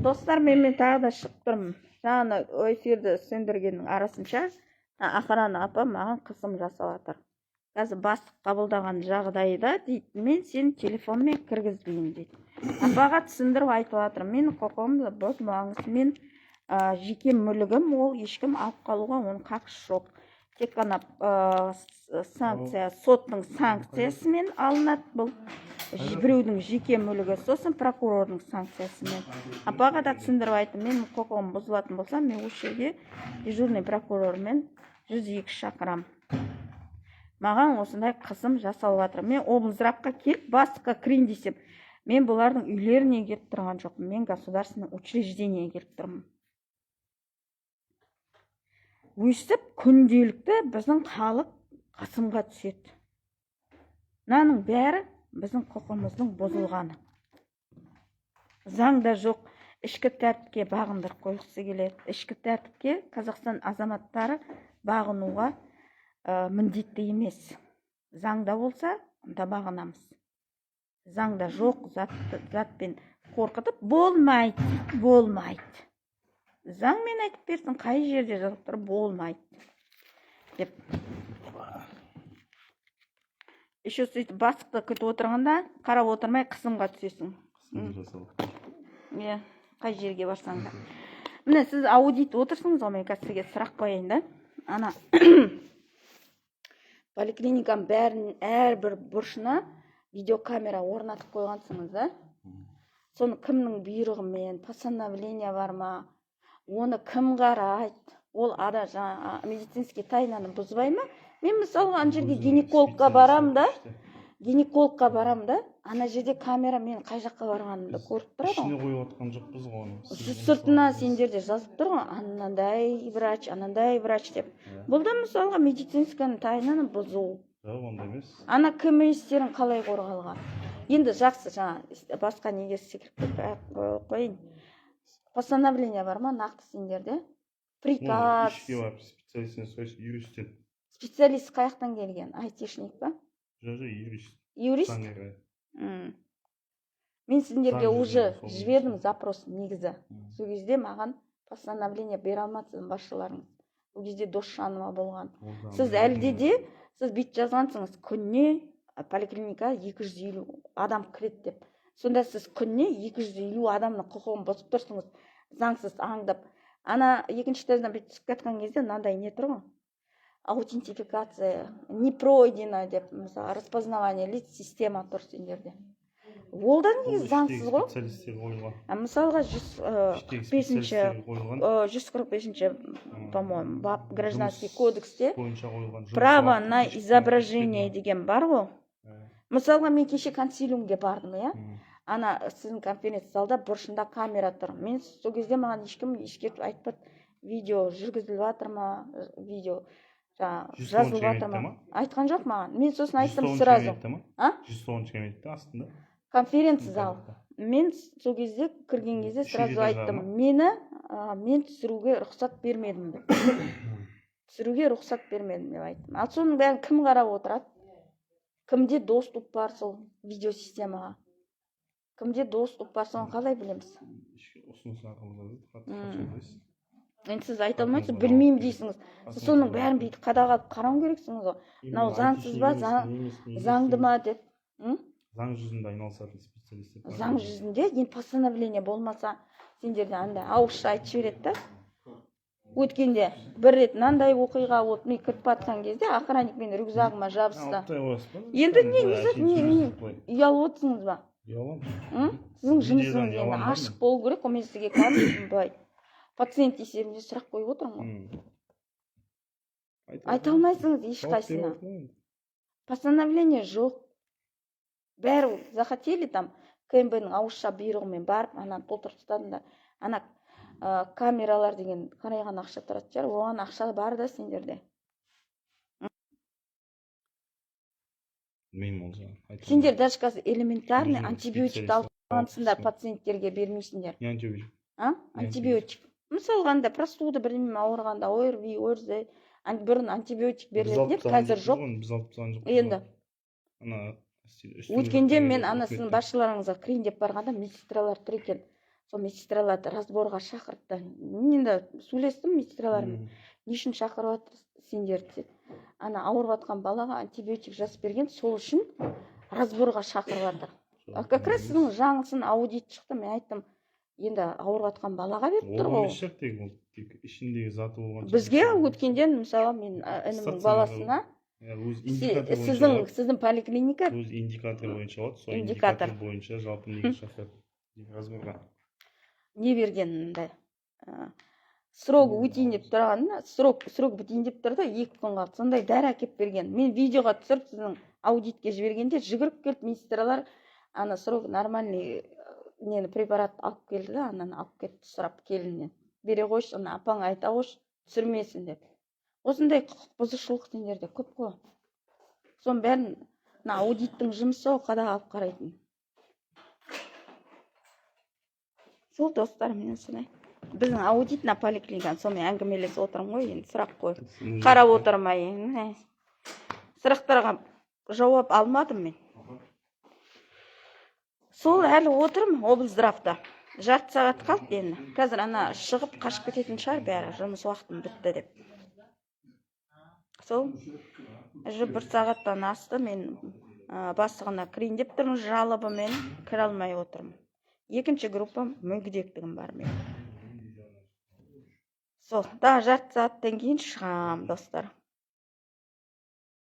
Достар, мен тағы да шығып тұрмын. Жаңа эфирді сөндіргеннің арасынша Ақарана апа маған қысым жасап жатыр. Қазір бастық қабылдаған жағдайда дейді, мен сені телефонмен кіргізбеймін дейді. Апаға түсіндіріп айтып жатыр, менің құқығымды бұзбаңыз, мен жеке мүлігім, ол ешкім алып қалуға оның қақысы жоқ. Тек қана санкция, соттың санкциясымен алынады бұл. Біреудің жеке мүлігі, сосын прокурордың санкциясымен. Апаға да түсіндіріп айттым, менің құқығым бұзылатын болса, мен осы жерге дежурный прокурормен 102 шақырам. Маған осындай қысым жасалып жатыр. Мен облздравқа келіп, бастыққа кірейін десем, мен бұлардың үйлеріне келіп тұрған жоқпын. Мен государственный учреждение келіп тұрмын. Өйстіп күнделікті біздің халық қысымға түседі. Мынаның бәрі біздің құқығымыздың бұзылғаны. Заңда жоқ, ішкі тәртіпке бағындырып қойғысы келеді. Ішкі тәртіпке Қазақстан азаматтары бағынуға міндетті емес. Заңда болса, онда бағынамыз. Заңда жоқ, затпен қорқытып болмайды, болмайды. Заңмен айтып берсін, қай жерде жазып тұр, болмайды деп. Еще сөйтіп бастықты күтіп отырғанда, қарап отырмай қысымға түсесің. Қай жерге барсаң да. Міне, сіз аудит отырсыңыз ғой, мен қазір сізге сұрақ қояйын да. Ана поликлиниканың бәрін әрбір бұрышына видеокамера орнатып қойғансыңыз да. Соны кімнің бұйрығымен, постановление бар ма? Оны кім қарайды? Ол ада жаңа медицинский тайнаны бұзбай ма? Мен мысалы ана жерге гинекологқа барам да, ана жерде камера мен қай жаққа барғанымды көріп тұрады. Ішіне қойып отқан жоқпыз ғой оны. Сыртына сендерде жазып тұр ғой, анандай врач деп. Бұл да мысалға медицинсканың тайнаны бұзу. Онда емес. Ана кім істерін қалай қорғалған? Енді жақсы, жаңа басқа неге секіріп қойын. Постановление бар ма нақты сендерде? Приказ. Ішке бар, специалистен сұрайсыз, юристтен. Специалист қаяқтан келген? Айтишник па? Жоқ, юрист. Юрист? Мен сендерге уже жібердім запрос негізі. Сол кезде маған постановление бере алмадыңыз басшыларыңыз. Ол кезде Досжанова болған. Сіз әлде де, сіз бит жазғансыңыз, күнне поликлиника 250 адам кіреді деп. Сонда сіз күнне 250 адамның құқығын бұзып тұрсыңыз, заңсыз аңдап. Ана екінші этаждан бет түсіп кеткен кезде мынандай не тұр ғой? Аутентификация не пройдена деп, мысалы, распознавание лиц система тұр сендерде. Ол да негізі заңсыз ғой? Специалистер қойылған. Мысалға 145-ші, по-моему, бап гражданский кодексте право на изображение деген бар ғой. Мысалға мен кеше консилиумге бардым, иә? Ана сіздің конференция залда бұрышында камера тұр. Мен сол кезде маған ешкім айтпады, видео жүргізіліп жатыр ма, видео жазылып жатыр ма? Айтқан жоқ маған. Мен сосын айттым сразу. 110 кабинетте астында. Конференция зал. Мен сол кезде кірген кезде сразу айттым, мен түсіруге рұқсат бермедім деп. Түсіруге рұқсат бермедім деп айттым. Ал соның бәрін кім қарап отырады? Кімде доступ бар сол видеосистемаға? Кімде доступ бар, соны қалай білеміз? Енді сіз айта алмайсыз, білмеймін дейсіңіз. Сіз соның бәрін бейді қадағалап қарау керексіңіз ғой. Мынау заңсыз ба, заңды ма деп. Заң жүзінде айналысатын специалистер. Заң жүзінде, енді постановление болмаса, сендерде андай ауызша айтып жібереді да. Өткенде бір рет мынандай оқиға болып, мен кіріп батқан кезде охранник мен рюкзагыма жабысты. Енді не ұялып отырсыңыз ба? Ұяламын. Сіздің жұмысыңыз енді ашық болу керек, мен сізге кәдімгі былай пациент есебінде сұрақ қойып отырмын ғой. Айта алмайсыңыз ешқайсына. Постановление жоқ. Бәрі захотели там КМБ-ның ауызша бұйрығымен барып, ананы толтырып тастадыңдар. Ана камералар деген қарайған ақша тұрады жар, оған ақша бар да сендерде. Сендер даже қазір элементарный антибиотикті алып қалғансыңдар, пациенттерге бермейсіңдер. Не антибиотик? Антибиотик. Мысалғанда простуда білмеймін ауырғанда, ОРВИ, ОРЗ, бұрын антибиотик беріледі деп, қазір жоқ. Біз алып тастаған жоқ. Енді. Ана Өткенде мен ана сіздің басшыларыңызға кірейін деп барғанда медсестралар тұр екен. Сол медсестраларды разборға шақыртты. Мен енді сөйлестім медсестралармен. Не үшін шақырып жатыр сендерді? Ана ауырып жатқан балаға антибиотик жазып берген, сол үшін разборға шақырып жатыр. Как раз сіздің жаңылсын аудит шықты. Мен айттым, енді ауырып жатқан балаға беріп тұр ғой. Тек ішіндегі заты болған. Бізге өткенден мысалы мен інімнің баласына сіздің поликлиника өз индикатор бойынша болады. Сол индикатор бойынша жалпы неге шақырды? Разборға. Не бергенімді. Срок өтейін деп тұрғанда, срок бітейін деп тұрды, 2 күнға сондай дәрі әкеп берген. Мен видеоға түсіріп сіздің аудитке жібергенде жүгіріп келіп медсестралар ана срок нормальный нені препарат алып келді да, ананы алып кетті сұрап келіннен. Бере қойшы, ана апаңа айта қойшы, түсірмесін деп. Осындай құқық бұзушылық сендерде көп қой. Соның бәрін аудиттің жұмысы ол қадағалап қарайтын. Сол достар мен сондай. Біздің аудит на поликлиниканы сонымен әңгімелесіп отырмын ғой, енді сұрақ қой. Қарап отырмай. Сұрақтарға жауап алмадым мен. Сол әлі отырмын облздравда. Жарты сағат қалды енді. Қазір ана шығып қашып кететін шығар бәрі, жұмыс уақытым бітті деп. Сол 1 сағаттан асты мен бастығына кірейін деп тұрмын, жалобымен кіре алмай отырмын. 2-ші группам мүгедектігім бар мен. Сол, да жарты сағаттан кейін шығам, достар.